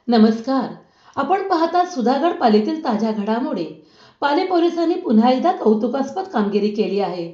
नमस्कार. आपण पाहता सुधागड पालीतील ताज्या घडामोडी. पाली पोलिसांनी पुन्हा एकदा कौतुकास्पद कामगिरी केली आहे.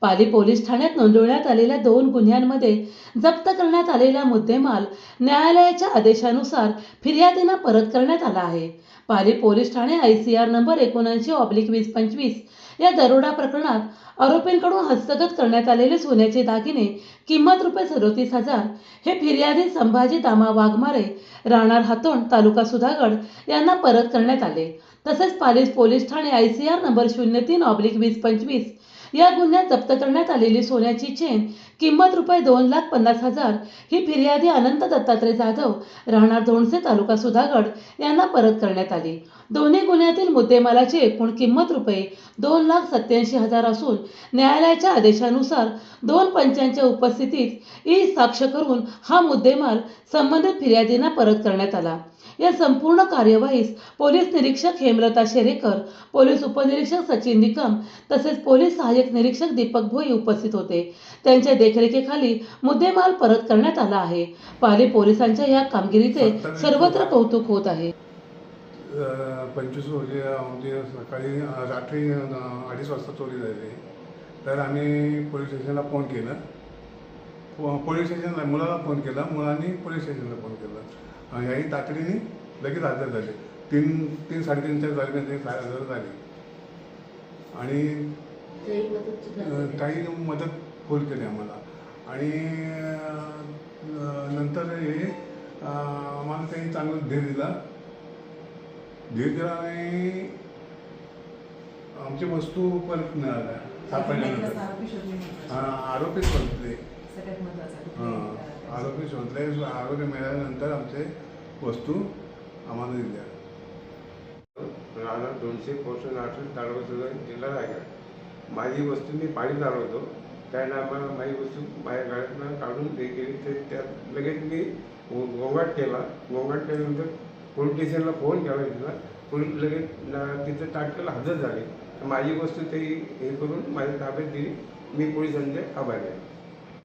पाली पोलीस ठाण्यात नोंदवण्यात आलेल्या 2 गुन्ह्यांमध्ये जप्त करण्यात आलेला मुद्देमाल न्यायालयाच्या आदेशानुसार फिर्यादींना परत करण्यात आला आहे. Pali police Thane ICR number 79/2025 या दरोडा प्रकरणात आरोपींकडून हस्तगत करण्यात आलेले सोन्याचे दागिने किंमत ₹37,000 हे फिर्यादी संभाजी दामा वाघमारे राहणार हातोंड तालुका सुधागड यांना परत करण्यात आले. तसेच Pali police Thane ICR number 03/2025 या गुन्ह्यात जप्त करण्यात आलेली सोन्याची चेन किंमत ₹2,50,000 ही फिर्यादी अनंत दत्तात्रय जाधव राहणार धोंडसे तालुका सुधागड यांना परत करण्यात आली. दोन्ही गुन्ह्यातील मुद्देमालाची एकूण किंमत ₹2,87,000 असून न्यायालयाच्या आदेशानुसार 2 पंचांच्या उपस्थितीत साक्ष करून हा मुद्देमाल संबंधित फिर्यादींना परत करण्यात आला. या संपूर्ण कार्यवाहीस पोलीस निरीक्षक हेमलता शेरेकर, पोलीस उपनिरीक्षक सचिन निकम तसेच पोलीस सहाय्यक निरीक्षक दीपक भोई उपस्थित होते. त्यांच्या देखरेखीखाली मुद्देमाल परत करण्यात आला आहे. पाली पोलिसांच्या या कामगिरीचे सर्वत्र कौतुक होत आहे. 25 रोजी म्हणजे सकाळी रात्री 2:30 वाजता चोरी झाली. तर आम्ही पोलीस स्टेशनला फोन केला. पोलीस स्टेशनला मुलाला फोन केला, मुलांनी पोलीस स्टेशनला फोन केला. याही तातडीने लगेच हजर झाले. 3-3:30च्या दरम्यान ते हजर झाले आणि काही मदत फुल केली आम्हाला. आणि नंतर हे आम्हाला काही चांगलं धीर दिला आणि आमची वस्तू परत मिळाल्या सापडल्यानंतर. आरोपी शोधले. आरोपी शोधले. आरोपी मिळाल्यानंतर आमचे वस्तू आम्हाला दिल्या. राहणार 200 पोस्ट 8 तालुका जिल्हा रायगड. माझी वस्तू मी पाळीत आलो होतो. त्यानं आम्हाला माझी वस्तू माझ्या गाड्यातनं काढून गेली. ते त्यात लगेच मी गोंगाट केला. गोंगाट केल्यानंतर पोलीस स्टेशनला फोन केला तिथला. पोलीस लगेच तिथं ताटक्याला हजर झाले. माझी वस्तू ते हे करून माझ्या ताब्यात दिली. मी पोलिसांचे आभारी आहे.